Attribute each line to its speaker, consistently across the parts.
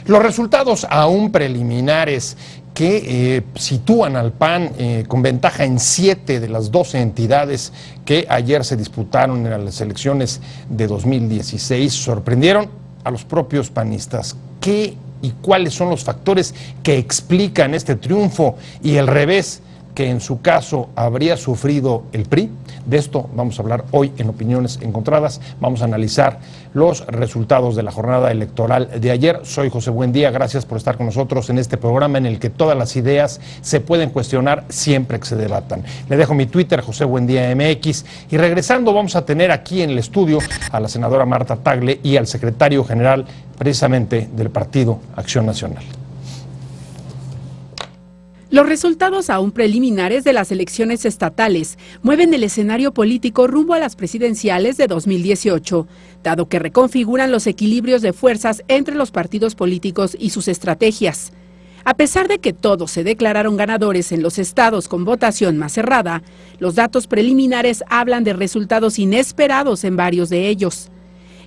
Speaker 1: Los resultados aún preliminares que sitúan al PAN con ventaja en 7 de las 12 entidades que ayer se disputaron en las elecciones de 2016 sorprendieron a los propios panistas. ¿Qué y cuáles son los factores que explican este triunfo y el revés que en su caso habría sufrido el PRI? De esto vamos a hablar hoy en Opiniones Encontradas. Vamos a analizar los resultados de la jornada electoral de ayer. Soy José Buendía, gracias por estar con nosotros en este programa en el que todas las ideas se pueden cuestionar siempre que se debatan. Le dejo mi Twitter, José Buendía MX, y regresando vamos a tener aquí en el estudio a la senadora Marta Tagle y al secretario general precisamente del Partido Acción Nacional.
Speaker 2: Los resultados aún preliminares de las elecciones estatales mueven el escenario político rumbo a las presidenciales de 2018, dado que reconfiguran los equilibrios de fuerzas entre los partidos políticos y sus estrategias. A pesar de que todos se declararon ganadores en los estados con votación más cerrada, los datos preliminares hablan de resultados inesperados en varios de ellos.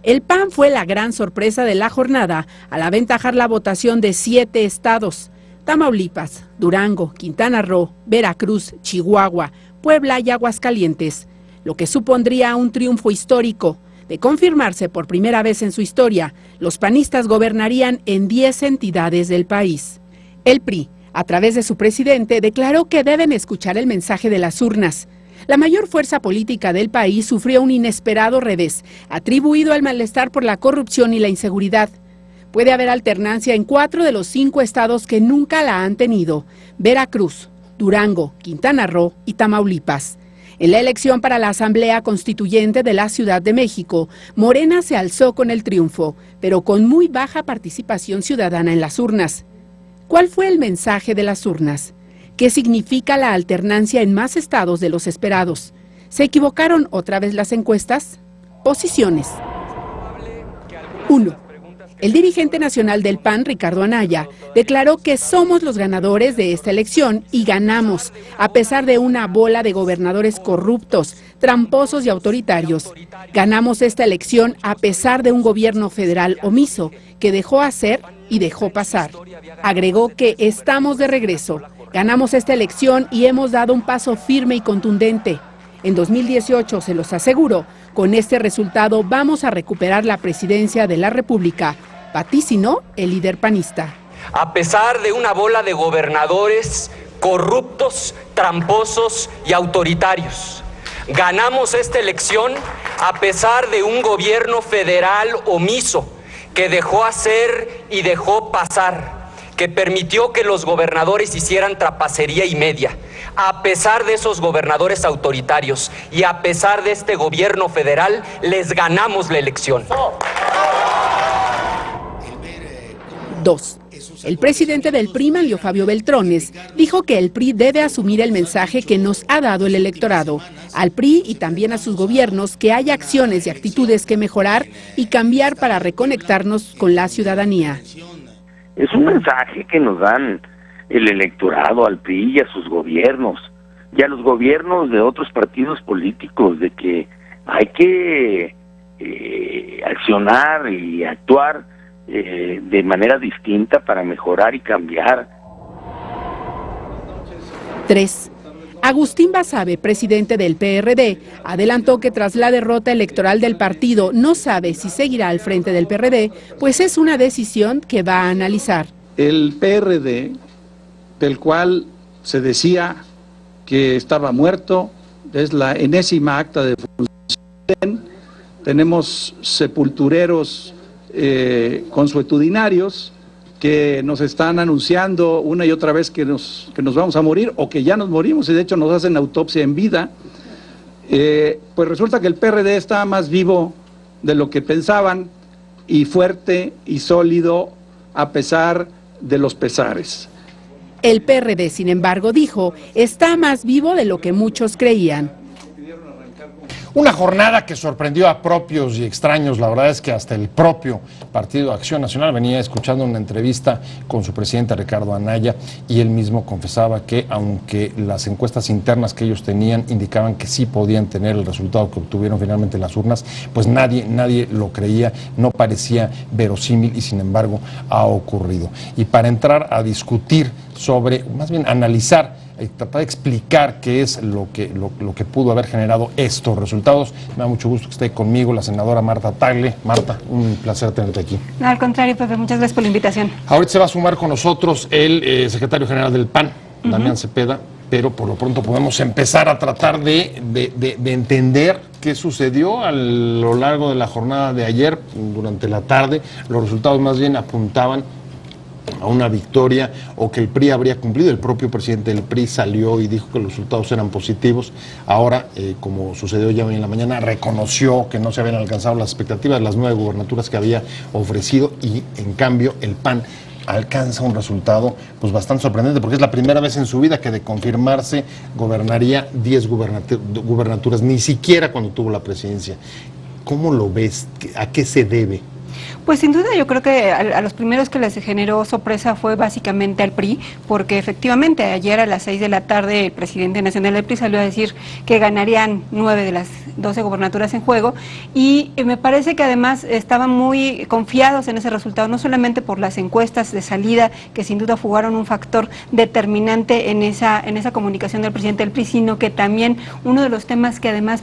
Speaker 2: El PAN fue la gran sorpresa de la jornada al aventajar la votación de 7 estados: Tamaulipas, Durango, Quintana Roo, Veracruz, Chihuahua, Puebla y Aguascalientes, lo que supondría un triunfo histórico. De confirmarse por primera vez en su historia, los panistas gobernarían en 10 entidades del país. El PRI, a través de su presidente, declaró que deben escuchar el mensaje de las urnas. La mayor fuerza política del país sufrió un inesperado revés, atribuido al malestar por la corrupción y la inseguridad. Puede haber alternancia en 4 de los 5 estados que nunca la han tenido: Veracruz, Durango, Quintana Roo y Tamaulipas. En la elección para la Asamblea Constituyente de la Ciudad de México, Morena se alzó con el triunfo, pero con muy baja participación ciudadana en las urnas. ¿Cuál fue el mensaje de las urnas? ¿Qué significa la alternancia en más estados de los esperados? ¿Se equivocaron otra vez las encuestas? Posiciones. 1. El dirigente nacional del PAN, Ricardo Anaya, declaró que somos los ganadores de esta elección y ganamos, a pesar de una bola de gobernadores corruptos, tramposos y autoritarios. Ganamos esta elección a pesar de un gobierno federal omiso, que dejó hacer y dejó pasar. Agregó que estamos de regreso. Ganamos esta elección y hemos dado un paso firme y contundente. En 2018, se los aseguro, con este resultado vamos a recuperar la presidencia de la República, vaticinó el líder panista.
Speaker 3: A pesar de una bola de gobernadores corruptos, tramposos y autoritarios, ganamos esta elección a pesar de un gobierno federal omiso que dejó hacer y dejó pasar, que permitió que los gobernadores hicieran trapacería y media. A pesar de esos gobernadores autoritarios y a pesar de este gobierno federal, les ganamos la elección.
Speaker 2: 2. El presidente del PRI, Manlio Fabio Beltrones, dijo que el PRI debe asumir el mensaje que nos ha dado el electorado. Al PRI y también a sus gobiernos que hay acciones y actitudes que mejorar y cambiar para reconectarnos con la ciudadanía.
Speaker 4: Es un mensaje que nos dan el electorado al PRI y a sus gobiernos, y a los gobiernos de otros partidos políticos, de que hay que accionar y actuar de manera distinta para mejorar y cambiar.
Speaker 2: 3. Agustín Basabe, presidente del PRD, adelantó que tras la derrota electoral del partido no sabe si seguirá al frente del PRD, pues es una decisión que va a analizar.
Speaker 5: El PRD, del cual se decía que estaba muerto, es la enésima acta de función. Tenemos sepultureros consuetudinarios que nos están anunciando una y otra vez que nos vamos a morir o que ya nos morimos, y de hecho nos hacen autopsia en vida. Pues resulta que el PRD está más vivo de lo que pensaban, y fuerte y sólido a pesar de los pesares.
Speaker 2: El PRD, sin embargo, dijo, está más vivo de lo que muchos creían.
Speaker 1: Una jornada que sorprendió a propios y extraños. La verdad es que hasta el propio Partido Acción Nacional venía escuchando una entrevista con su presidente Ricardo Anaya y él mismo confesaba que aunque las encuestas internas que ellos tenían indicaban que sí podían tener el resultado que obtuvieron finalmente en las urnas, pues nadie lo creía, no parecía verosímil y sin embargo ha ocurrido. Y para entrar a discutir sobre, más bien analizar, tratar de explicar qué es lo que pudo haber generado estos resultados. Me da mucho gusto que esté conmigo la senadora Marta Tagle. Marta, un placer tenerte aquí.
Speaker 6: No, al contrario, Pepe, muchas gracias por la invitación.
Speaker 1: Ahorita se va a sumar con nosotros el secretario general del PAN, Damián Cepeda, pero por lo pronto podemos empezar a tratar de entender qué sucedió a lo largo de la jornada de ayer, durante la tarde. Los resultados más bien apuntaban a una victoria o que el PRI habría cumplido. El propio presidente del PRI salió y dijo que los resultados eran positivos. Ahora, como sucedió ya hoy en la mañana, reconoció que no se habían alcanzado las expectativas de las 9 gubernaturas que había ofrecido y en cambio el PAN alcanza un resultado pues bastante sorprendente porque es la primera vez en su vida que de confirmarse gobernaría 10 gubernaturas, ni siquiera cuando tuvo la presidencia. ¿Cómo lo ves? ¿A qué se debe?
Speaker 6: Pues sin duda yo creo que a los primeros que les generó sorpresa fue básicamente al PRI, porque efectivamente ayer a las 6 de la tarde el presidente nacional del PRI salió a decir que ganarían 9 de las 12 gubernaturas en juego y me parece que además estaban muy confiados en ese resultado, no solamente por las encuestas de salida que sin duda jugaron un factor determinante en esa comunicación del presidente del PRI, sino que también uno de los temas que además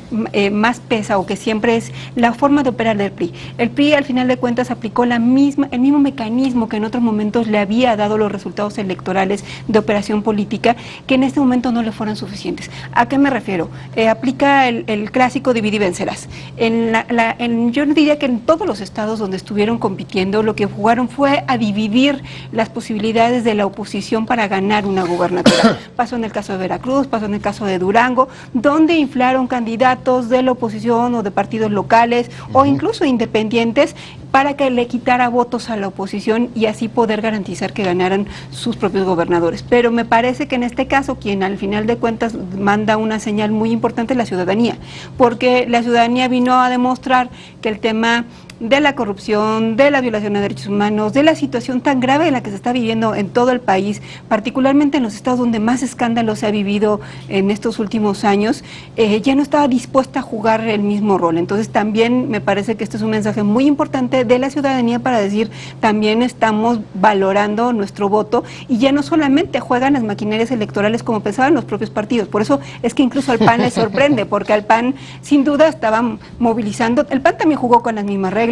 Speaker 6: más pesa o que siempre es la forma de operar del PRI. El PRI al final de cuentas aplicó el mismo mecanismo que en otros momentos le había dado los resultados electorales de operación política, que en este momento no le fueron suficientes. ¿A qué me refiero? Aplica el clásico divide y vencerás. Yo diría que en todos los estados donde estuvieron compitiendo, lo que jugaron fue a dividir las posibilidades de la oposición para ganar una gubernatura. Pasó en el caso de Veracruz, pasó en el caso de Durango, donde inflaron candidatos de la oposición o de partidos locales o incluso independientes para que le quitara votos a la oposición y así poder garantizar que ganaran sus propios gobernadores. Pero me parece que en este caso quien al final de cuentas manda una señal muy importante es la ciudadanía, porque la ciudadanía vino a demostrar que el tema de la corrupción, de la violación de derechos humanos, de la situación tan grave en la que se está viviendo en todo el país, particularmente en los estados donde más escándalos se ha vivido en estos últimos años, ya no estaba dispuesta a jugar el mismo rol. Entonces también me parece que este es un mensaje muy importante de la ciudadanía para decir, también estamos valorando nuestro voto y ya no solamente juegan las maquinarias electorales como pensaban los propios partidos. Por eso es que incluso al PAN le sorprende, porque al PAN sin duda estaban movilizando, el PAN también jugó con las mismas reglas,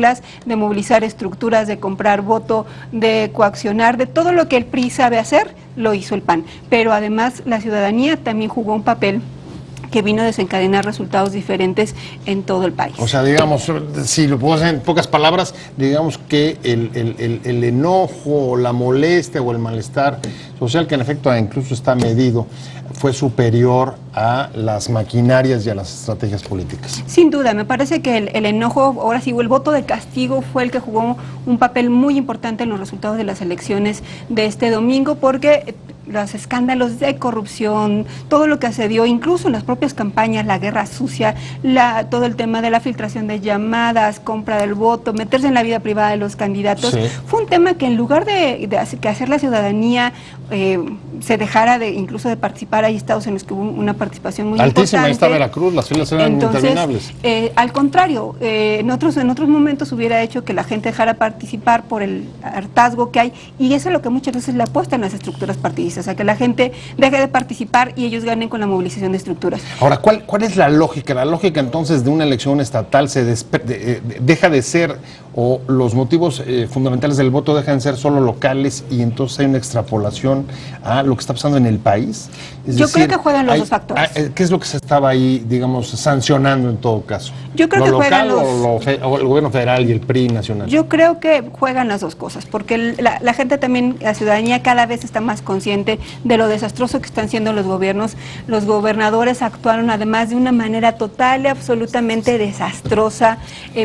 Speaker 6: de movilizar estructuras, de comprar voto, de coaccionar, de todo lo que el PRI sabe hacer, lo hizo el PAN. Pero además la ciudadanía también jugó un papel que vino a desencadenar resultados diferentes en todo el país.
Speaker 1: O sea, digamos, si lo puedo hacer en pocas palabras, digamos que el enojo, la molestia o el malestar social, que en efecto incluso está medido, fue superior a las maquinarias y a las estrategias políticas.
Speaker 6: Sin duda, me parece que el enojo, ahora sí, el voto de castigo fue el que jugó un papel muy importante en los resultados de las elecciones de este domingo, porque los escándalos de corrupción, todo lo que se dio, incluso en las propias campañas, la guerra sucia, todo el tema de la filtración de llamadas, compra del voto, meterse en la vida privada de los candidatos, sí, fue un tema que en lugar de hacer la ciudadanía se dejara incluso de participar, hay estados en los que hubo una participación muy
Speaker 1: altísima,
Speaker 6: importante.
Speaker 1: Ahí está Veracruz, las filas eran interminables.
Speaker 6: Al contrario, en otros momentos hubiera hecho que la gente dejara participar por el hartazgo que hay, y eso es lo que muchas veces le apuestan las estructuras partidistas, o sea, que la gente deje de participar y ellos ganen con la movilización de estructuras.
Speaker 1: Ahora, ¿cuál es la lógica? La lógica entonces de una elección estatal deja de ser, o los motivos fundamentales del voto dejan de ser solo locales y entonces hay una extrapolación a lo que está pasando en el país.
Speaker 6: Yo creo que juegan los dos factores.
Speaker 1: ¿Qué es lo que se estaba ahí, digamos, sancionando en todo caso?
Speaker 6: Yo creo que juegan
Speaker 1: o el gobierno federal y el PRI nacional.
Speaker 6: Yo creo que juegan las dos cosas, porque la gente también, la ciudadanía cada vez está más consciente precisamente de lo desastroso que están siendo los gobiernos. Los gobernadores actuaron además de una manera total y absolutamente desastrosa,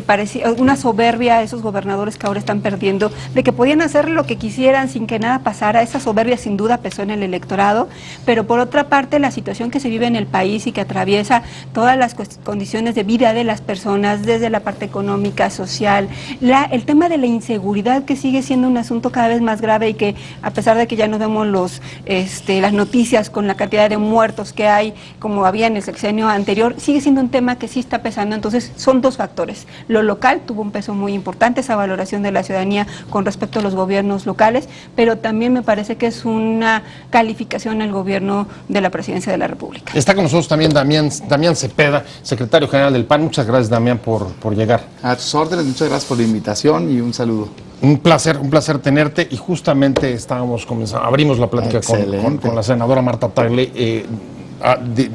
Speaker 6: parecía una soberbia a esos gobernadores que ahora están perdiendo, de que podían hacer lo que quisieran sin que nada pasara. Esa soberbia sin duda pesó en el electorado, pero por otra parte la situación que se vive en el país y que atraviesa todas las condiciones de vida de las personas, desde la parte económica, social, el tema de la inseguridad, que sigue siendo un asunto cada vez más grave y que a pesar de que ya no vemos las noticias con la cantidad de muertos que hay, como había en el sexenio anterior, sigue siendo un tema que sí está pesando. Entonces son dos factores. Lo local tuvo un peso muy importante, esa valoración de la ciudadanía con respecto a los gobiernos locales, pero también me parece que es una calificación al gobierno de la Presidencia de la República.
Speaker 1: Está con nosotros también Damián Cepeda, secretario general del PAN. Muchas gracias, Damián, por llegar.
Speaker 7: A tus órdenes, muchas gracias por la invitación y un saludo.
Speaker 1: Un placer tenerte, y justamente abrimos la plática con la senadora Martha Tagle.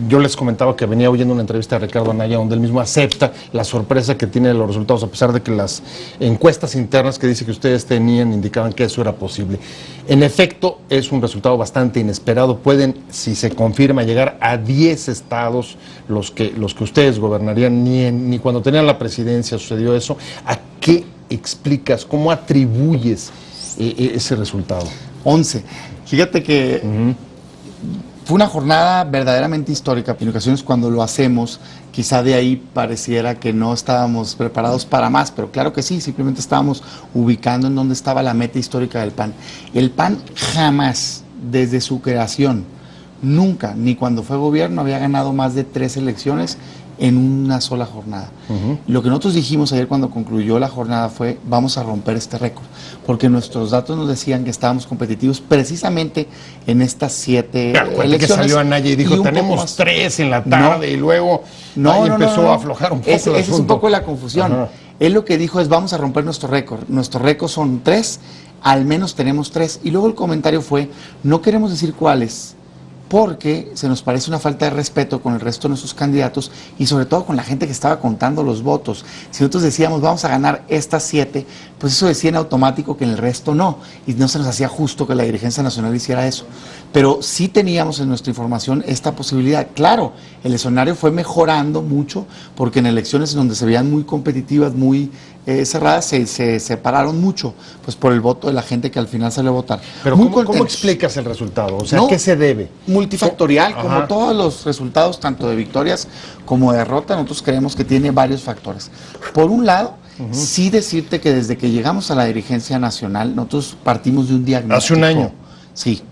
Speaker 1: Yo les comentaba que venía oyendo una entrevista de Ricardo Anaya donde él mismo acepta la sorpresa que tiene de los resultados, a pesar de que las encuestas internas que dice que ustedes tenían indicaban que eso era posible. En efecto, es un resultado bastante inesperado. Pueden, si se confirma, llegar a 10 estados los que ustedes gobernarían. Ni cuando tenían la presidencia sucedió eso. ¿A qué explicas, cómo atribuyes ese resultado?
Speaker 7: 11. Fíjate que fue una jornada verdaderamente histórica. En ocasiones cuando lo hacemos, quizá de ahí pareciera que no estábamos preparados para más, pero claro que sí, simplemente estábamos ubicando en dónde estaba la meta histórica del PAN. El PAN jamás, desde su creación, nunca, ni cuando fue gobierno, había ganado más de 3 elecciones en una sola jornada. Lo que nosotros dijimos ayer cuando concluyó la jornada fue: vamos a romper este récord, porque nuestros datos nos decían que estábamos competitivos precisamente en estas 7 elecciones.
Speaker 1: Que salió Anaya y dijo, tenemos 3 en la tarde, y luego empezó a aflojar un poco el asunto.
Speaker 7: Esa es un poco la confusión. Él lo que dijo es: vamos a romper nuestro récord. Nuestro récord son 3, al menos tenemos 3. Y luego el comentario fue: no queremos decir cuáles, porque se nos parece una falta de respeto con el resto de nuestros candidatos y sobre todo con la gente que estaba contando los votos. Si nosotros decíamos vamos a ganar estas 7, pues eso decía en automático que en el resto no, y no se nos hacía justo que la dirigencia nacional hiciera eso. Pero sí teníamos en nuestra información esta posibilidad. Claro, el escenario fue mejorando mucho, porque en elecciones en donde se veían muy competitivas, muy cerradas, se separaron mucho, pues por el voto de la gente que al final salió a votar.
Speaker 1: Pero ¿cómo explicas el resultado? O sea, ¿a qué se debe?
Speaker 7: Multifactorial, como todos los resultados, tanto de victorias como de derrota. Nosotros creemos que tiene varios factores. Por un lado, sí decirte que desde que llegamos a la dirigencia nacional, nosotros partimos de un diagnóstico.
Speaker 1: Hace un año.
Speaker 7: Sí.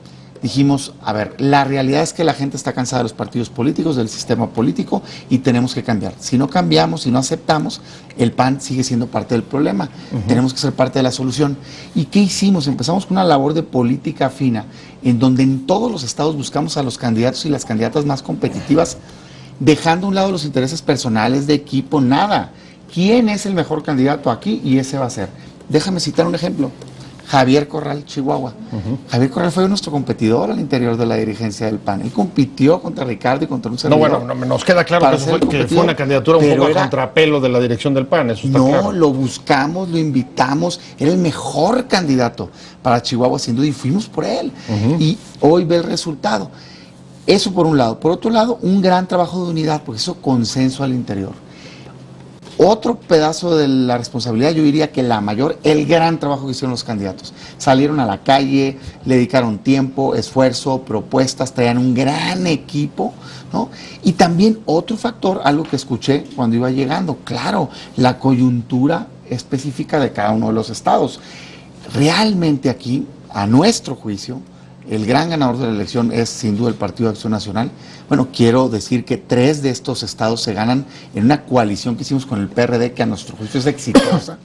Speaker 7: Dijimos, a ver, la realidad es que la gente está cansada de los partidos políticos, del sistema político, y tenemos que cambiar. Si no cambiamos, si no aceptamos, el PAN sigue siendo parte del problema. Tenemos que ser parte de la solución. ¿Y qué hicimos? Empezamos con una labor de política fina, en donde en todos los estados buscamos a los candidatos y las candidatas más competitivas, dejando a un lado los intereses personales, de equipo, nada. ¿Quién es el mejor candidato aquí? Y ese va a ser. Déjame citar un ejemplo. Javier Corral, Chihuahua. Javier Corral fue nuestro competidor al interior de la dirigencia del PAN. Él compitió contra Ricardo y contra un servidor.
Speaker 1: Nos queda claro que fue una candidatura un poco a contrapelo de la dirección del PAN, eso está claro.
Speaker 7: No, lo buscamos, lo invitamos, era el mejor candidato para Chihuahua, sin duda, y fuimos por él. Y hoy ve el resultado. Eso por un lado. Por otro lado, un gran trabajo de unidad, porque eso consenso al interior. Otro pedazo de la responsabilidad, yo diría que la mayor, el gran trabajo que hicieron los candidatos. Salieron a la calle, le dedicaron tiempo, esfuerzo, propuestas, traían un gran equipo, ¿no? Y también otro factor, algo que escuché cuando iba llegando, claro, la coyuntura específica de cada uno de los estados. Realmente aquí, a nuestro juicio, el gran ganador de la elección es sin duda el Partido de Acción Nacional. Bueno, quiero decir que 3 de estos estados se ganan en una coalición que hicimos con el PRD, que a nuestro juicio es exitosa,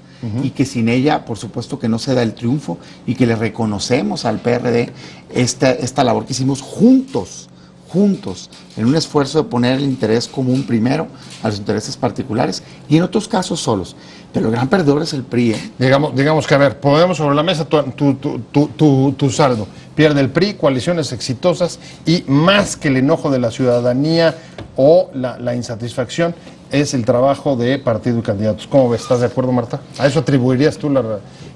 Speaker 7: y que sin ella, por supuesto, que no se da el triunfo, y que le reconocemos al PRD esta labor que hicimos juntos, en un esfuerzo de poner el interés común primero a los intereses particulares, y en otros casos solos. Pero el gran perdedor es el PRI.
Speaker 1: Digamos que, a ver, ponemos sobre la mesa tu saldo. Pierde el PRI, coaliciones exitosas, y más que el enojo de la ciudadanía o la insatisfacción, es el trabajo de partido y candidatos. ¿Cómo ves? ¿Estás de acuerdo, Marta? ¿A eso atribuirías tú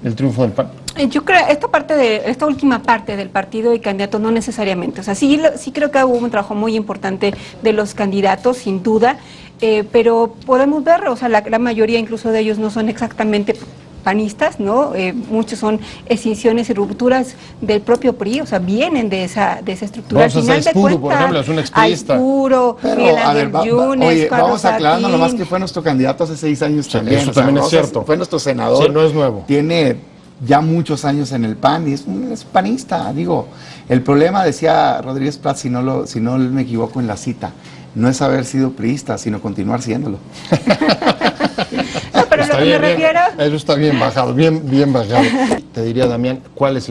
Speaker 1: el triunfo del PAN?
Speaker 6: Yo creo esta última parte del partido y candidato no necesariamente. O sea, sí creo que hubo un trabajo muy importante de los candidatos, sin duda, pero podemos ver, o sea, la mayoría incluso de ellos no son exactamente panistas, ¿no? Muchos son escisiones y rupturas del propio PRI, o sea, vienen de esa estructura.
Speaker 1: Vamos a Aispuro, por ejemplo, es un expriista.
Speaker 6: Aispuro, Miguel Ángel Yunes,
Speaker 7: oye,
Speaker 6: Carlos
Speaker 7: vamos aclarando
Speaker 6: Satín.
Speaker 7: nomás que fue nuestro candidato hace 6 años también.
Speaker 1: Eso también es cierto.
Speaker 7: Fue nuestro senador.
Speaker 1: Sí, no es nuevo.
Speaker 7: Tiene ya muchos años en el PAN y es panista, digo. El problema, decía Rodríguez Prats, si no me equivoco en la cita, no es haber sido priista, sino continuar siéndolo.
Speaker 6: No, pero lo que me refiero...
Speaker 1: Eso está bien bajado, bien bajado. Te diría, Damián, ¿cuál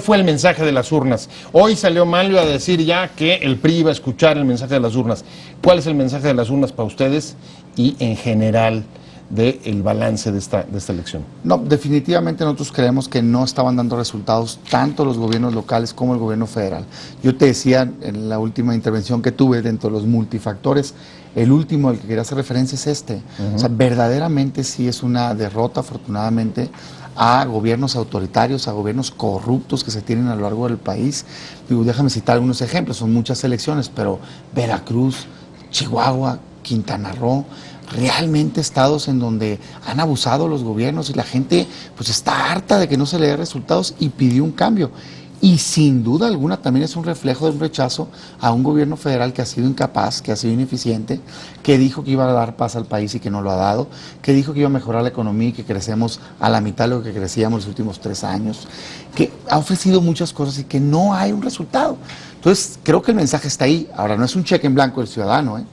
Speaker 1: fue el mensaje de las urnas? Hoy salió Manlio a decir ya que el PRI iba a escuchar el mensaje de las urnas. ¿Cuál es el mensaje de las urnas para ustedes y en general del balance de esta elección?
Speaker 7: No, definitivamente nosotros creemos que no estaban dando resultados tanto los gobiernos locales como el gobierno federal. Yo te decía en la última intervención que tuve dentro de los multifactores, el último al que quería hacer referencia es este. O sea, verdaderamente sí es una derrota, afortunadamente, a gobiernos autoritarios, a gobiernos corruptos que se tienen a lo largo del país. Digo, déjame citar algunos ejemplos, son muchas elecciones, pero Veracruz, Chihuahua, Quintana Roo, realmente estados en donde han abusado los gobiernos y la gente pues está harta de que no se le dé resultados y pidió un cambio. Y sin duda alguna también es un reflejo de un rechazo a un gobierno federal que ha sido incapaz, que ha sido ineficiente, que dijo que iba a dar paz al país y que no lo ha dado, que dijo que iba a mejorar la economía y que crecemos a la mitad de lo que crecíamos los últimos 3 años, que ha ofrecido muchas cosas y que no hay un resultado. Entonces creo que el mensaje está ahí. Ahora, no es un cheque en blanco del ciudadano,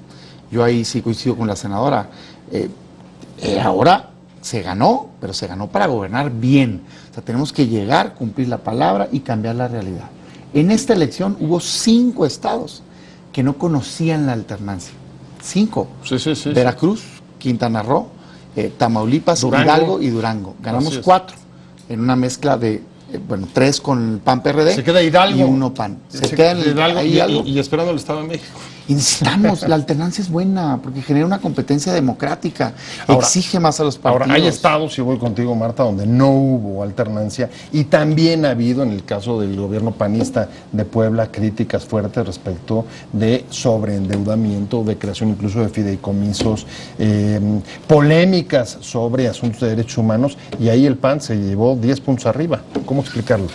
Speaker 7: Yo ahí sí coincido con la senadora. Ahora se ganó, pero se ganó para gobernar bien. O sea, tenemos que llegar, cumplir la palabra y cambiar la realidad. En esta elección hubo 5 estados que no conocían la alternancia. 5.
Speaker 1: Sí.
Speaker 7: Veracruz, Quintana Roo, Tamaulipas,
Speaker 1: Durango.
Speaker 7: Hidalgo y Durango. Ganamos 4 en una mezcla de 3 con el PAN-PRD.
Speaker 1: Se queda Hidalgo.
Speaker 7: Y 1 PAN. Se queda en
Speaker 1: Hidalgo,
Speaker 7: Hidalgo.
Speaker 1: y esperando el Estado de México.
Speaker 7: Y necesitamos, la alternancia es buena, porque genera una competencia democrática,
Speaker 1: Ahora,
Speaker 7: exige más a los partidos.
Speaker 1: Ahora, hay estados, y voy contigo, Marta, donde no hubo alternancia, y también ha habido, en el caso del gobierno panista de Puebla, críticas fuertes respecto de sobreendeudamiento, de creación incluso de fideicomisos, polémicas sobre asuntos de derechos humanos, y ahí el PAN se llevó 10 puntos arriba. ¿Cómo explicarlo?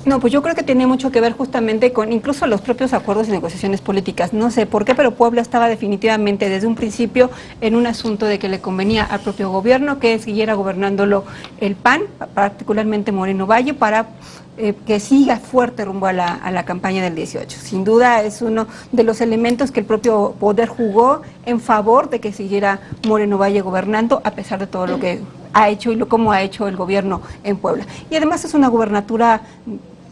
Speaker 6: No, pues yo creo que tiene mucho que ver justamente con incluso los propios acuerdos y negociaciones políticas. No sé por qué, pero Puebla estaba definitivamente desde un principio en un asunto de que le convenía al propio gobierno que siguiera gobernándolo el PAN, particularmente Moreno Valle, para que siga fuerte rumbo a la campaña del 18. Sin duda es uno de los elementos que el propio poder jugó en favor de que siguiera Moreno Valle gobernando, a pesar de todo lo que ha hecho y cómo ha hecho el gobierno en Puebla. Y además es una gubernatura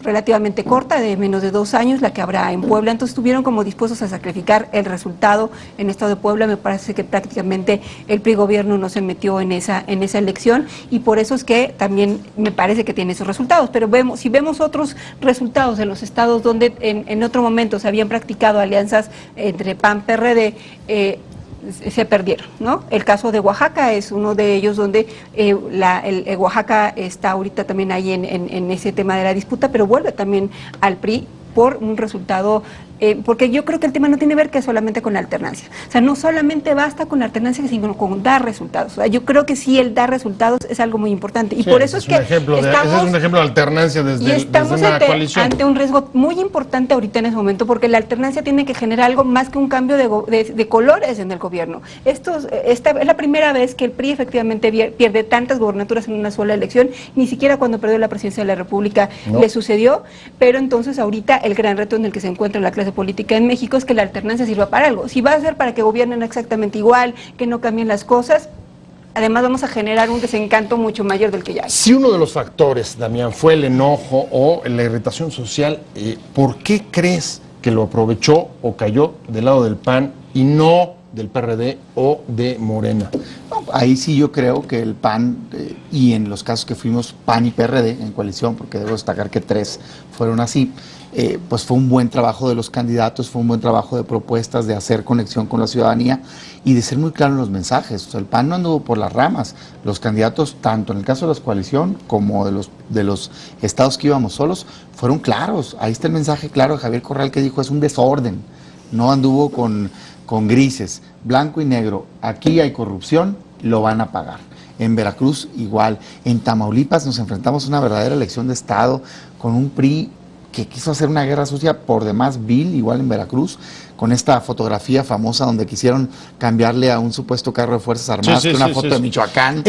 Speaker 6: relativamente corta, de menos de 2 años, la que habrá en Puebla. Entonces estuvieron como dispuestos a sacrificar el resultado en el estado de Puebla. Me parece que prácticamente el PRI gobierno no se metió en esa elección, y por eso es que también me parece que tiene esos resultados. Pero si vemos otros resultados en los estados donde en otro momento se habían practicado alianzas entre PAN-PRD, se perdieron, ¿no? El caso de Oaxaca es uno de ellos donde Oaxaca está ahorita también ahí en ese tema de la disputa, pero vuelve también al PRI por un resultado, porque yo creo que el tema no tiene que ver que solamente con la alternancia. O sea, no solamente basta con la alternancia, sino con dar resultados. O sea, yo creo que sí, el dar resultados es algo muy importante. Y sí, por eso es que
Speaker 1: ese es un ejemplo de alternancia desde una coalición.
Speaker 6: Ante un riesgo muy importante ahorita en ese momento, porque la alternancia tiene que generar algo más que un cambio de colores en el gobierno. Esta es la primera vez que el PRI efectivamente pierde tantas gobernaturas en una sola elección. Ni siquiera cuando perdió la presidencia de la República le sucedió, pero entonces ahorita el gran reto en el que se encuentra la clase política en México es que la alternancia sirva para algo. Si va a ser para que gobiernen exactamente igual, que no cambien las cosas, además vamos a generar un desencanto mucho mayor del que ya hay.
Speaker 1: Si uno de los factores, Damián, fue el enojo o la irritación social, ¿por qué crees que lo aprovechó o cayó del lado del PAN y no del PRD o de Morena?
Speaker 7: No, ahí sí yo creo que el PAN, y en los casos que fuimos PAN y PRD en coalición, porque debo destacar que 3 fueron así, pues fue un buen trabajo de los candidatos, fue un buen trabajo de propuestas, de hacer conexión con la ciudadanía y de ser muy claro en los mensajes. O sea, el PAN no anduvo por las ramas. Los candidatos, tanto en el caso de la coalición como de los estados que íbamos solos, fueron claros. Ahí está el mensaje claro de Javier Corral que dijo: es un desorden. No anduvo con grises, blanco y negro. Aquí hay corrupción, lo van a pagar. En Veracruz igual. En Tamaulipas nos enfrentamos a una verdadera elección de estado con un PRI que quiso hacer una guerra sucia por demás vil, igual en Veracruz, con esta fotografía famosa donde quisieron cambiarle a un supuesto carro de Fuerzas Armadas, una foto de Michoacán,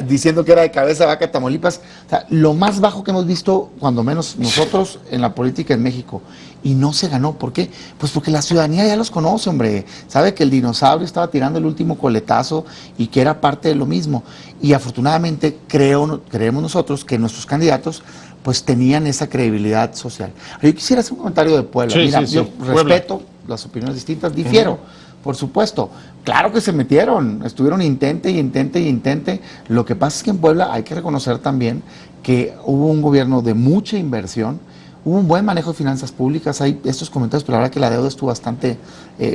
Speaker 7: diciendo que era de cabeza de vaca Tamaulipas. O sea, lo más bajo que hemos visto, cuando menos nosotros, en la política en México. Y no se ganó. ¿Por qué? Pues porque la ciudadanía ya los conoce, hombre. Sabe que el dinosaurio estaba tirando el último coletazo y que era parte de lo mismo. Y afortunadamente creemos nosotros que nuestros candidatos pues tenían esa credibilidad social. Yo quisiera hacer un comentario de Puebla. Mira, yo respeto las opiniones distintas, difiero, por supuesto. Claro que se metieron, estuvieron intente. Lo que pasa es que en Puebla hay que reconocer también que hubo un gobierno de mucha inversión, hubo un buen manejo de finanzas públicas, hay estos comentarios, pero la verdad que la deuda estuvo bastante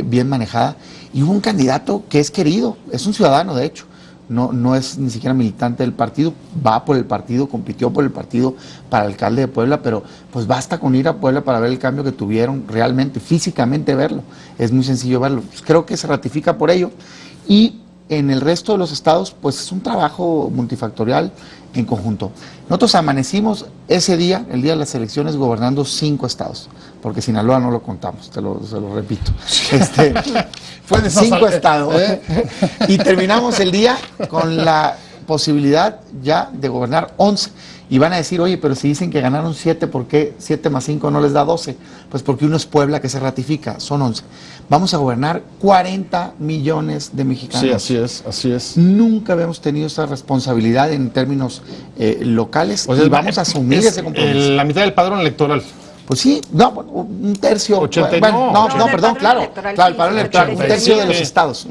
Speaker 7: bien manejada, y hubo un candidato que es querido, es un ciudadano de hecho. No es ni siquiera militante del partido, va por el partido, compitió por el partido para alcalde de Puebla, pero pues basta con ir a Puebla para ver el cambio que tuvieron realmente, físicamente verlo, es muy sencillo verlo. Pues creo que se ratifica por ello, y en el resto de los estados pues es un trabajo multifactorial en conjunto. Nosotros amanecimos ese día, el día de las elecciones, gobernando 5 estados, porque Sinaloa no lo contamos, se lo repito. Fue de 5 estados. Y terminamos el día con la posibilidad ya de gobernar 11. Y van a decir: oye, pero si dicen que ganaron 7, ¿por qué 7 más 5 no les da 12? Pues porque uno es Puebla, que se ratifica, son 11. Vamos a gobernar 40 millones de mexicanos.
Speaker 1: Sí, así es.
Speaker 7: Nunca habíamos tenido esa responsabilidad en términos locales, y vamos a asumir ese compromiso.
Speaker 1: La mitad del padrón electoral.
Speaker 7: Pues sí, un tercio.
Speaker 1: 80,
Speaker 7: perdón, claro, el padrón electoral, un tercio de los estados,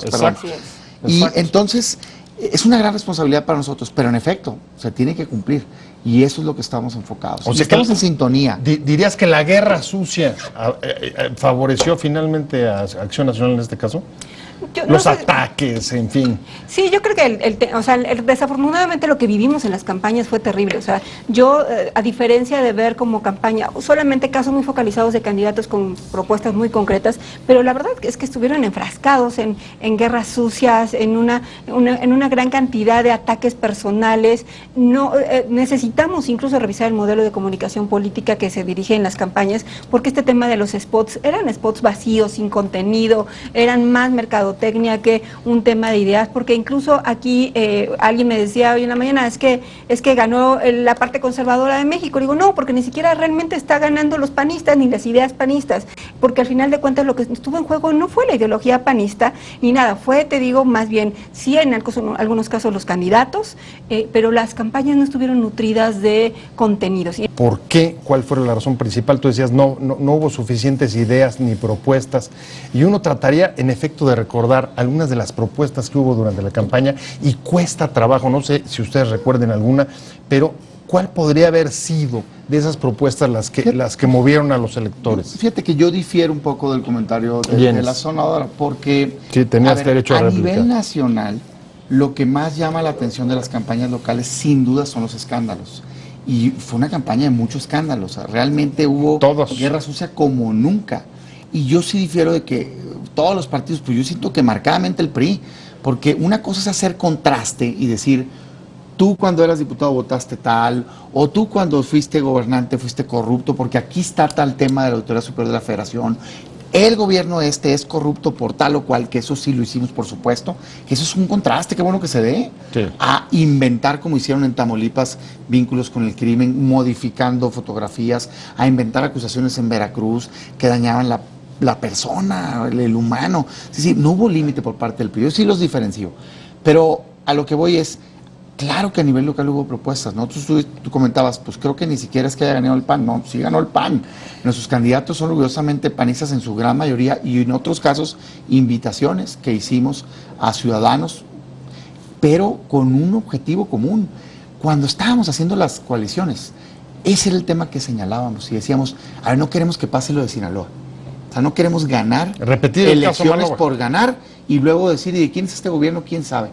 Speaker 7: perdón. Y entonces es una gran responsabilidad para nosotros, pero en efecto, se tiene que cumplir, y eso es lo que estamos enfocados.
Speaker 1: O sea,
Speaker 7: estamos en sintonía.
Speaker 1: ¿Dirías que la guerra sucia favoreció finalmente a Acción Nacional en este caso? Los ataques, en fin.
Speaker 6: Sí, yo creo que desafortunadamente lo que vivimos en las campañas fue terrible. O sea, a diferencia de ver como campaña solamente casos muy focalizados de candidatos con propuestas muy concretas, pero la verdad es que estuvieron enfrascados en guerras sucias, en una gran cantidad de ataques personales. Necesitamos incluso revisar el modelo de comunicación política que se dirige en las campañas, porque este tema de los spots eran spots vacíos, sin contenido, eran más mercadotecnia que un tema de ideas, porque incluso aquí alguien me decía hoy en la mañana, es que ganó la parte conservadora de México. Digo, no, porque ni siquiera realmente está ganando los panistas ni las ideas panistas, porque al final de cuentas lo que estuvo en juego no fue la ideología panista ni nada, fue, te digo, más bien sí en algunos casos los candidatos, pero las campañas no estuvieron nutridas de contenidos.
Speaker 1: ¿Por qué? ¿Cuál fue la razón principal? Tú decías, no hubo suficientes ideas ni propuestas, y uno trataría en efecto de recordar algunas de las propuestas que hubo durante la campaña, y cuesta trabajo, no sé si ustedes recuerden alguna, pero ¿cuál podría haber sido de esas propuestas las que movieron a los electores?
Speaker 7: Fíjate que yo difiero un poco del comentario de la sonadora, porque
Speaker 1: sí, tenías derecho a réplica.
Speaker 7: Nivel nacional, lo que más llama la atención de las campañas locales sin duda son los escándalos. Y fue una campaña de muchos escándalos, o sea, realmente hubo guerra sucia como nunca. Y yo sí difiero de que todos los partidos, pues yo siento que marcadamente el PRI, porque una cosa es hacer contraste y decir, tú cuando eras diputado votaste tal, o tú cuando fuiste gobernante fuiste corrupto, porque aquí está tal tema de la Auditoría Superior de la Federación, el gobierno es corrupto por tal o cual, que eso sí lo hicimos, por supuesto, que eso es un contraste, qué bueno que se dé, sí. A inventar, como hicieron en Tamaulipas, vínculos con el crimen, modificando fotografías, a inventar acusaciones en Veracruz que dañaban la persona, el humano. Sí, no hubo límite por parte del PRI, yo sí los diferencio, pero a lo que voy es, Claro que a nivel local hubo propuestas, ¿no? Tú comentabas, pues creo que ni siquiera es que haya ganado el PAN, no, sí ganó el PAN. Nuestros candidatos son orgullosamente panistas en su gran mayoría y en otros casos invitaciones que hicimos a ciudadanos, pero con un objetivo común. Cuando estábamos haciendo las coaliciones, ese era el tema que señalábamos y decíamos, a ver, no queremos que pase lo de Sinaloa. O sea, no queremos ganar
Speaker 1: repetir
Speaker 7: elecciones por ganar y luego decir, ¿y de quién es este gobierno? ¿Quién sabe?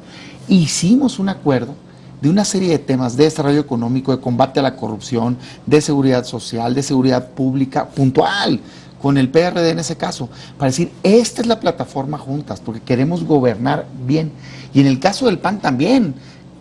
Speaker 7: Hicimos un acuerdo de una serie de temas de desarrollo económico, de combate a la corrupción, de seguridad social, de seguridad pública, puntual, con el PRD en ese caso, para decir, esta es la plataforma juntas, porque queremos gobernar bien. Y en el caso del PAN también,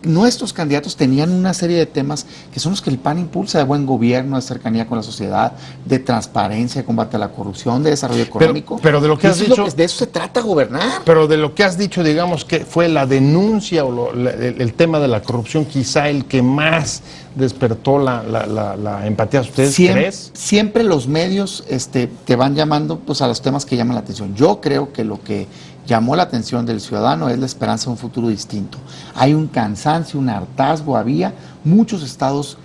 Speaker 7: nuestros candidatos tenían una serie de temas que son los que el PAN impulsa, de buen gobierno, de cercanía con la sociedad, de transparencia, de combate a la corrupción, de desarrollo económico.
Speaker 1: Pero de lo que has dicho...
Speaker 7: de eso se trata gobernar.
Speaker 1: Pero de lo que has dicho, digamos que fue la denuncia o el tema de la corrupción quizá el que más despertó la empatía. ¿Ustedes crees?
Speaker 7: Siempre los medios te van llamando pues, a los temas que llaman la atención. Yo creo que lo que llamó la atención del ciudadano es la esperanza de un futuro distinto. Hay un cansancio, un hartazgo, había muchos estados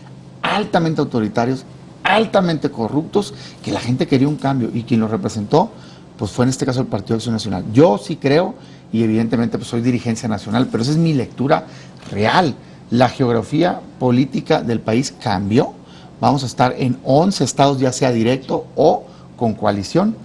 Speaker 7: altamente autoritarios, altamente corruptos, que la gente quería un cambio y quien lo representó pues fue en este caso el Partido de Acción Nacional. Yo sí creo, y evidentemente pues soy dirigencia nacional, pero esa es mi lectura real. La geografía política del país cambió. Vamos a estar en 11 estados, ya sea directo o con coalición.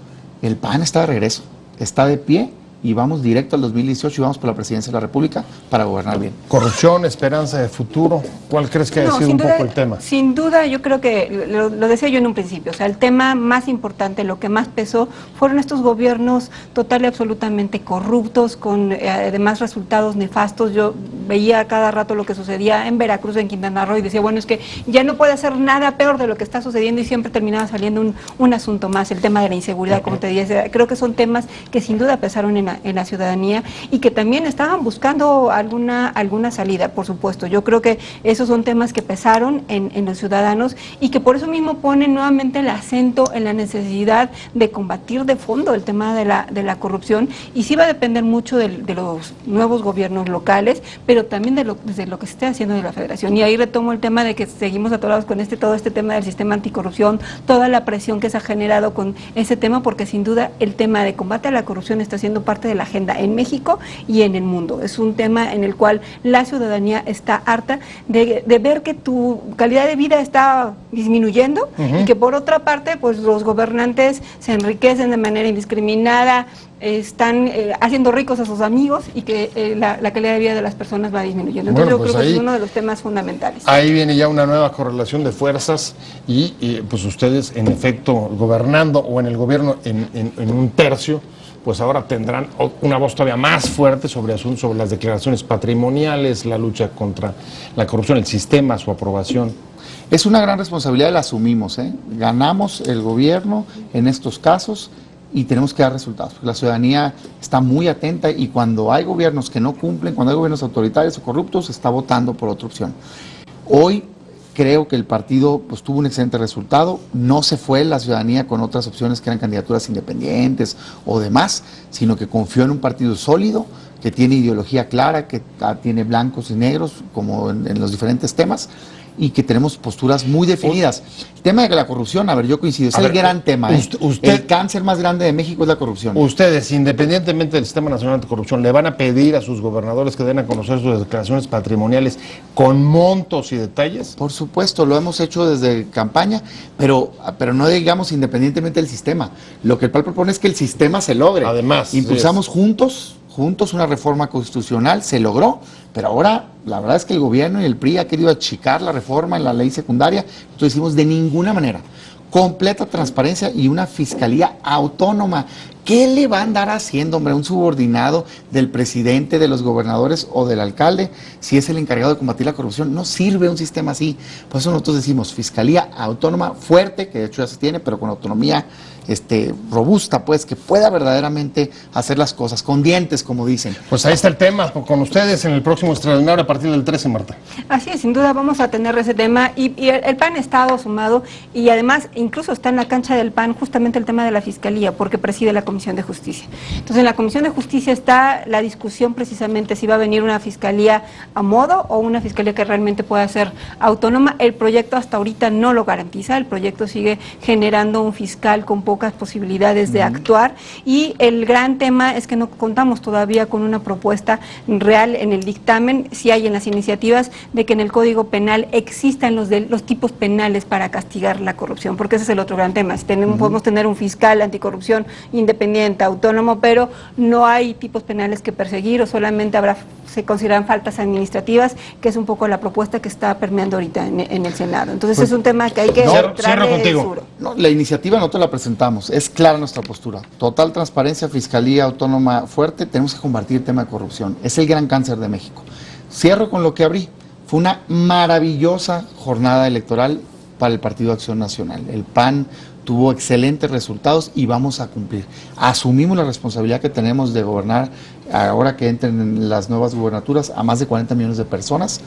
Speaker 7: El PAN está de regreso, está de pie y vamos directo al 2018 y vamos por la presidencia de la República para gobernar bien.
Speaker 1: Corrupción, esperanza de futuro, ¿cuál crees que ha sido un poco el tema?
Speaker 6: Sin duda, yo creo que lo decía yo en un principio, o sea, el tema más importante, lo que más pesó, fueron estos gobiernos total y absolutamente corruptos, con además resultados nefastos. Yo veía cada rato lo que sucedía en Veracruz, en Quintana Roo, y decía, bueno, es que ya no puede ser nada peor de lo que está sucediendo, y siempre terminaba saliendo un asunto más, el tema de la inseguridad, como te decía. Creo que son temas que sin duda pesaron en la ciudadanía y que también estaban buscando alguna salida, por supuesto. Yo creo que esos son temas que pesaron en los ciudadanos y que por eso mismo ponen nuevamente el acento en la necesidad de combatir de fondo el tema de la corrupción, y sí va a depender mucho de los nuevos gobiernos locales, pero también de lo que se esté haciendo de la federación. Y ahí retomo el tema de que seguimos atorados con todo este tema del sistema anticorrupción, toda la presión que se ha generado con ese tema, porque sin duda el tema de combate a la corrupción está siendo parte de la agenda en México y en el mundo. Es un tema en el cual la ciudadanía está harta de ver que tu calidad de vida está disminuyendo y que por otra parte pues los gobernantes se enriquecen de manera indiscriminada, están haciendo ricos a sus amigos y que la calidad de vida de las personas va disminuyendo. Entonces yo creo que es uno de los temas fundamentales.
Speaker 1: Ahí viene ya una nueva correlación de fuerzas y pues ustedes en efecto gobernando o en el gobierno en un tercio, pues ahora tendrán una voz todavía más fuerte sobre asuntos, sobre las declaraciones patrimoniales, la lucha contra la corrupción, el sistema, su aprobación.
Speaker 7: Es una gran responsabilidad, la asumimos, ¿eh? Ganamos el gobierno en estos casos y tenemos que dar resultados. La ciudadanía está muy atenta y cuando hay gobiernos que no cumplen, cuando hay gobiernos autoritarios o corruptos, está votando por otra opción. Hoy creo que el partido pues, tuvo un excelente resultado, no se fue la ciudadanía con otras opciones que eran candidaturas independientes o demás, sino que confió en un partido sólido, que tiene ideología clara, que tiene blancos y negros, como en los diferentes temas, y que tenemos posturas muy definidas. El tema de la corrupción, a ver, yo coincido, es el gran tema. El cáncer más grande de México es la corrupción.
Speaker 1: Ustedes, independientemente del Sistema Nacional Anticorrupción, ¿le van a pedir a sus gobernadores que den a conocer sus declaraciones patrimoniales con montos y detalles?
Speaker 7: Por supuesto, lo hemos hecho desde campaña, pero no digamos independientemente del sistema. Lo que el PAN propone es que el sistema se logre.
Speaker 1: Además,
Speaker 7: impulsamos juntos una reforma constitucional, se logró, pero ahora la verdad es que el gobierno y el PRI ha querido achicar la reforma en la ley secundaria. Entonces decimos, de ninguna manera, completa transparencia y una fiscalía autónoma. ¿Qué le va a andar haciendo, hombre, un subordinado del presidente, de los gobernadores o del alcalde si es el encargado de combatir la corrupción? No sirve un sistema así. Por eso nosotros decimos fiscalía autónoma fuerte, que de hecho ya se tiene, pero con autonomía robusta, pues, que pueda verdaderamente hacer las cosas con dientes, como dicen.
Speaker 1: Pues ahí está el tema, con ustedes en el próximo extraordinario a partir del 13, Marta.
Speaker 6: Así es, sin duda vamos a tener ese tema y el PAN ha estado sumado y además incluso está en la cancha del PAN justamente el tema de la fiscalía, porque preside la Comisión Comisión de Justicia. Entonces, en la Comisión de Justicia está la discusión precisamente si va a venir una fiscalía a modo o una fiscalía que realmente pueda ser autónoma. El proyecto hasta ahorita no lo garantiza, el proyecto sigue generando un fiscal con pocas posibilidades de actuar, y el gran tema es que no contamos todavía con una propuesta real en el dictamen. Si hay en las iniciativas de que en el Código Penal existan los tipos penales para castigar la corrupción, porque ese es el otro gran tema. Si podemos tener un fiscal anticorrupción independiente, autónomo, pero no hay tipos penales que perseguir, o solamente se consideran faltas administrativas, que es un poco la propuesta que está permeando ahorita en el Senado. Entonces es un tema que hay que entrarle duro.
Speaker 7: No, la iniciativa nosotros la presentamos, es clara nuestra postura. Total transparencia, fiscalía autónoma fuerte, tenemos que combatir el tema de corrupción. Es el gran cáncer de México. Cierro con lo que abrí. Fue una maravillosa jornada electoral para el Partido Acción Nacional. El PAN tuvo excelentes resultados y vamos a cumplir. Asumimos la responsabilidad que tenemos de gobernar, ahora que entren en las nuevas gubernaturas, a más de 40 millones de personas.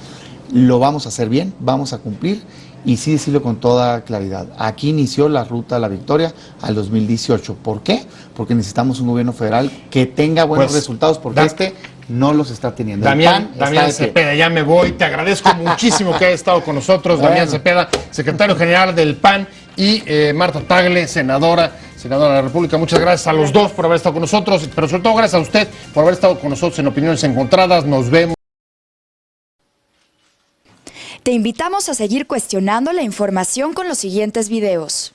Speaker 7: Lo vamos a hacer bien, vamos a cumplir, y sí decirlo con toda claridad. Aquí inició la ruta a la victoria al 2018. ¿Por qué? Porque necesitamos un gobierno federal que tenga buenos resultados, porque no los está teniendo.
Speaker 1: Damián Cepeda, ya me voy. Te agradezco muchísimo que hayas estado con nosotros. Damián Cepeda, secretario general del PAN, y Marta Tagle, senadora de la República. Muchas gracias a los dos por haber estado con nosotros, pero sobre todo gracias a usted por haber estado con nosotros en Opiniones Encontradas. Nos vemos.
Speaker 8: Te invitamos a seguir cuestionando la información con los siguientes videos.